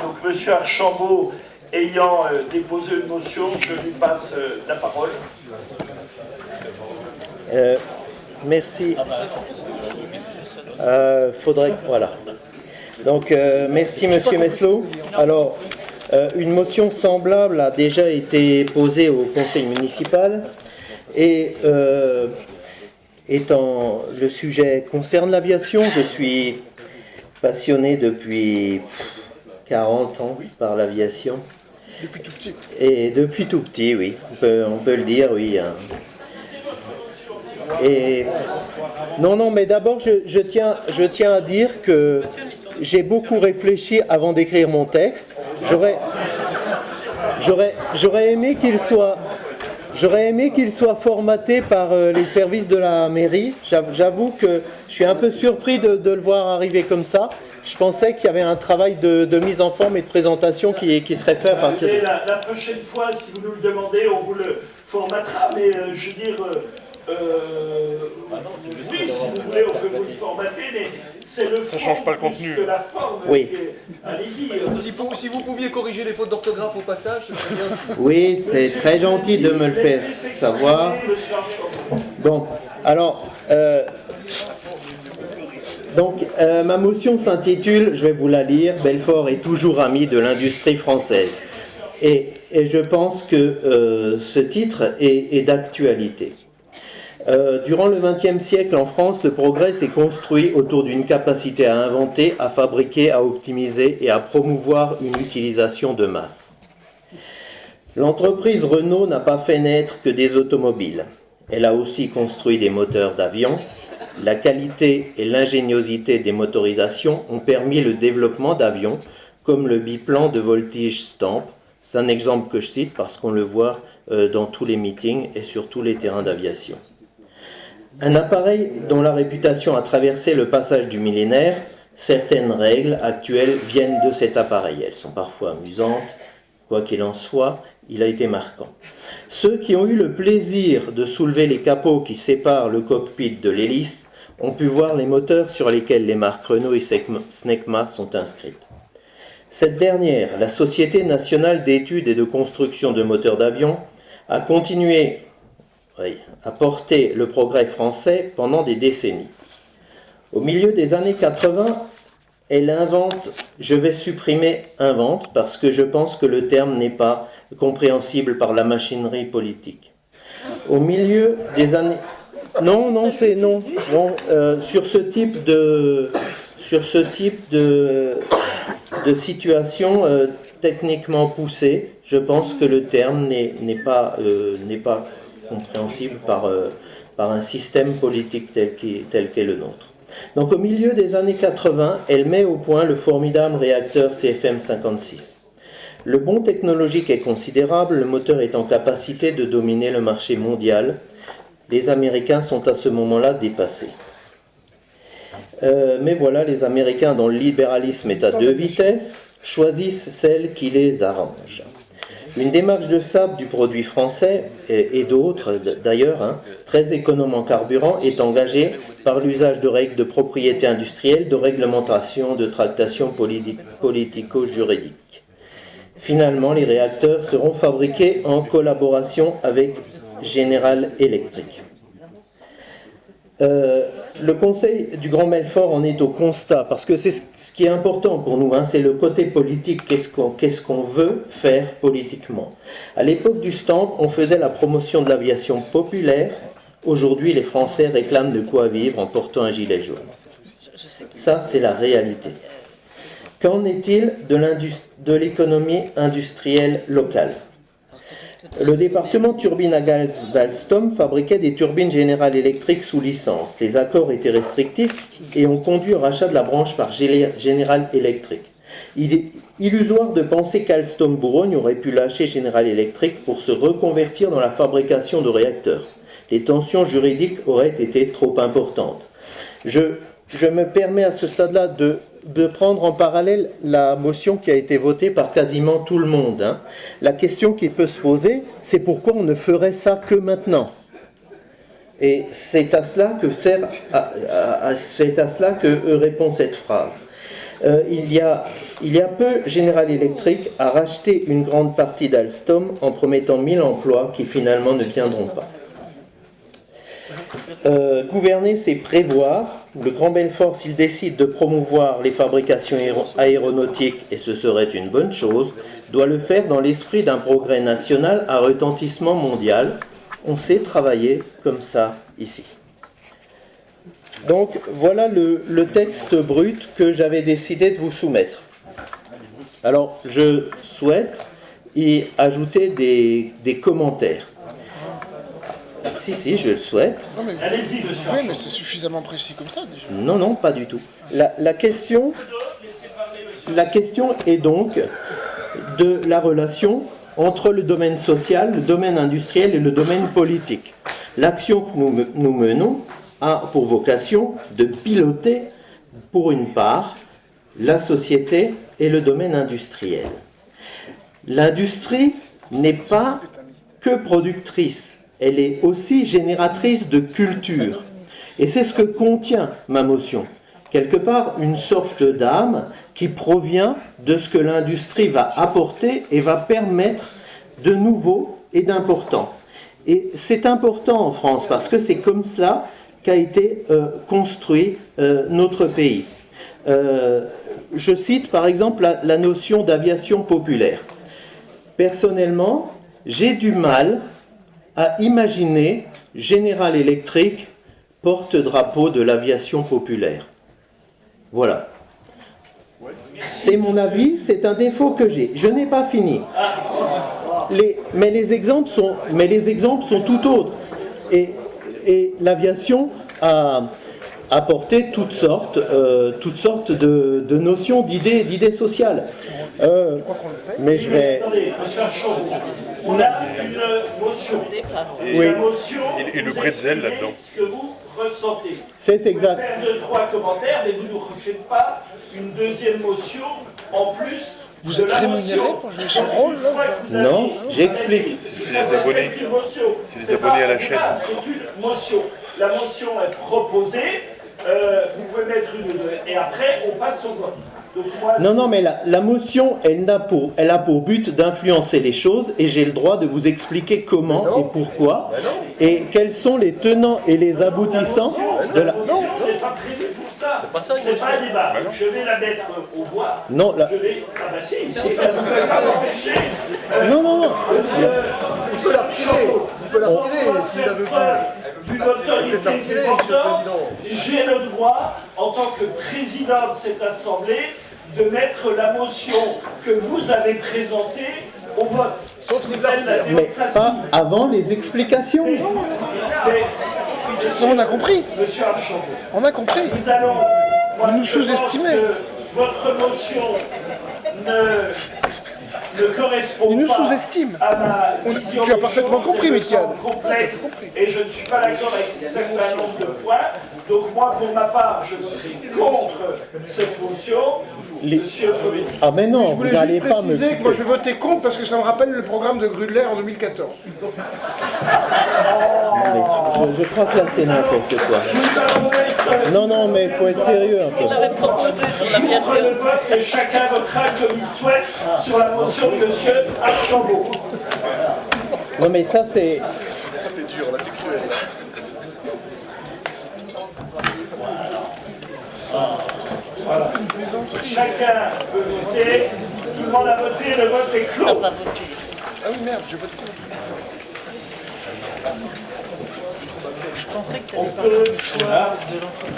Donc, M. Archambault ayant déposé une motion, je lui passe la parole. Merci. Voilà. Donc, merci, Monsieur Meslot. Alors, une motion semblable a déjà été posée au conseil municipal et étant le sujet concerne l'aviation, je suis passionné depuis 40 ans par l'aviation. Depuis tout petit. Et depuis tout petit, oui, on peut le dire, oui. Et non, mais d'abord, je tiens à dire que j'ai beaucoup réfléchi avant d'écrire mon texte. J'aurais aimé qu'il soit formaté par les services de la mairie. J'avoue que je suis un peu surpris de le voir arriver comme ça. Je pensais qu'il y avait un travail de mise en forme et de présentation qui serait fait à partir de ça. La prochaine fois, si vous nous le demandez, on vous le formatera, mais je veux dire... oui, si vous voulez, on peut vous le formater, mais c'est le fond. Ça change pas le contenu. Que la forme. Oui. Allez-y. Si vous pouviez corriger les fautes d'orthographe au passage, ce serait bien. Oui, c'est très gentil de me le faire savoir. Bon, alors, ma motion s'intitule, je vais vous la lire, Belfort est toujours ami de l'industrie française. Et je pense que ce titre est d'actualité. Durant le XXe siècle, en France, le progrès s'est construit autour d'une capacité à inventer, à fabriquer, à optimiser et à promouvoir une utilisation de masse. L'entreprise Renault n'a pas fait naître que des automobiles. Elle a aussi construit des moteurs d'avion. La qualité et l'ingéniosité des motorisations ont permis le développement d'avions comme le biplan de voltige Stamp. C'est un exemple que je cite parce qu'on le voit dans tous les meetings et sur tous les terrains d'aviation. Un appareil dont la réputation a traversé le passage du millénaire, certaines règles actuelles viennent de cet appareil. Elles sont parfois amusantes, quoi qu'il en soit, il a été marquant. Ceux qui ont eu le plaisir de soulever les capots qui séparent le cockpit de l'hélice ont pu voir les moteurs sur lesquels les marques Renault et Snecma sont inscrites. Cette dernière, la Société nationale d'études et de construction de moteurs d'avion, a continué à porter le progrès français pendant des décennies. Au milieu des années 80, elle invente, je vais supprimer invente, parce que je pense que le terme n'est pas compréhensible par la machinerie politique. Au milieu des années... Non, c'est non. Sur ce type de situation techniquement poussée, je pense que le terme n'est pas compréhensible par un système politique tel qu'est le nôtre. Donc au milieu des années 80, elle met au point le formidable réacteur CFM56. Le bond technologique est considérable, le moteur est en capacité de dominer le marché mondial. Les Américains sont à ce moment-là dépassés. Mais voilà, les Américains, dont le libéralisme est à 2 vitesses, choisissent celle qui les arrange. Une démarche de sable du produit français, et d'autres d'ailleurs, très économe en carburant, est engagée par l'usage de règles de propriété industrielle, de réglementation, de tractation politico-juridique. Finalement, les réacteurs seront fabriqués en collaboration avec General Electric. Le Conseil du Grand Belfort en est au constat, parce que c'est ce qui est important pour nous, c'est le côté politique, qu'est-ce qu'on veut faire politiquement. À l'époque du Stamp, on faisait la promotion de l'aviation populaire. Aujourd'hui, les Français réclament de quoi vivre en portant un gilet jaune. Ça, c'est la réalité. Qu'en est-il de l'économie industrielle locale ? Le département turbine à gaz d'Alstom fabriquait des turbines General Electric sous licence. Les accords étaient restrictifs et ont conduit au rachat de la branche par General Electric. Il est illusoire de penser qu'Alstom Bourogne aurait pu lâcher General Electric pour se reconvertir dans la fabrication de réacteurs. Les tensions juridiques auraient été trop importantes. Je me permets à ce stade-là de prendre en parallèle la motion qui a été votée par quasiment tout le monde. La question qui peut se poser, c'est pourquoi on ne ferait ça que maintenant. Et c'est à cela que répond cette phrase. il y a peu, General Electric a racheté une grande partie d'Alstom en promettant 1000 emplois qui finalement ne viendront pas. Gouverner, c'est prévoir. Le Grand Belfort, s'il décide de promouvoir les fabrications aéronautiques, et ce serait une bonne chose, doit le faire dans l'esprit d'un progrès national à retentissement mondial. On sait travailler comme ça ici. Donc voilà le texte brut que j'avais décidé de vous soumettre. Alors je souhaite y ajouter des commentaires. Si, je le souhaite. Non, mais Allez-y, monsieur. oui, mais c'est suffisamment précis comme ça déjà. Non, pas du tout. La question est donc de la relation entre le domaine social, le domaine industriel et le domaine politique. L'action que nous menons a pour vocation de piloter, pour une part, la société et le domaine industriel. L'industrie n'est pas que productrice, elle est aussi génératrice de culture. Et c'est ce que contient ma motion. Quelque part, une sorte d'âme qui provient de ce que l'industrie va apporter et va permettre de nouveau et d'important. Et c'est important en France parce que c'est comme cela qu'a été construit notre pays. Je cite par exemple la notion d'aviation populaire. Personnellement, j'ai du mal à imaginer General Electric porte-drapeau de l'aviation populaire. Voilà. C'est mon avis, c'est un défaut que j'ai. Je n'ai pas fini. Mais les exemples sont tout autres. Et l'aviation a apporté toutes sortes de notions, d'idées sociales. Mais je vais... Attendez, monsieur Archon, on a une motion. Oui. La motion, Et le vous bretzel exprimez là-dedans. ce que vous ressentez. C'est exact. Vous pouvez faire 2-3 commentaires, mais vous ne nous refaites pas une deuxième motion en plus. Vous de êtes la rémunéré motion. pour jouer ce rôle, Une fois là que vous avez- Non, j'explique. C'est les abonnés. une motion. C'est les C'est abonnés pas à la un chaîne. débat, c'est une motion. La motion est proposée, vous pouvez mettre et après on passe au vote. Donc, moi, Non, mais la motion, elle a pour but d'influencer les choses et j'ai le droit de vous expliquer comment et pourquoi et quels sont les tenants et les aboutissants de la... La motion n'est pas prévue pour ça. C'est pas un débat. Donc, je vais la mettre aux voix. Non, Je vais... Ah bah si, ça ne peut pas m'empêcher. Non. Il peut la retirer. Il peut la On retirer doit s'il faire avait preuve voulu. d'une autorité Monsieur le débordante. Président. J'ai le droit, en tant que président de cette Assemblée, de mettre la motion que vous avez présentée au vote. Sauf si C'est elle, la Mais démocratie. pas avant les explications. Mais, Non, on a compris. Monsieur Archon, On a compris. nous allons... Moi, Vous nous je pense sous-estimez. que votre motion ne correspond Il nous pas sous-estime. à ma vision Tu as des parfaitement choses, compris, elle me Mickaël. semble complexe et je ne suis pas d'accord avec un certain nombre de points. Donc moi, pour ma part, je suis contre cette motion. Monsieur Fauvet. Ah mais non, Je vous voulais n'allez juste pas me... préciser que moi je vais voter contre parce que ça me rappelle le programme de Grudler en 2014. Je crois que là c'est n'importe quoi. Nous allons mettre Non, mais il faut être sérieux un peu. avait proposé sur j'ouvre l'aviation. le vote et chacun votera comme il souhaite sur la motion de monsieur Archambault. Non mais ça c'est... C'est dur, là t'es cruel. Chacun peut voter. Tout le monde a voté, le vote est clos. Pas voté. Ah oui merde, je vote contre. Je pensais que tu On allais parler peut... de l'entreprise.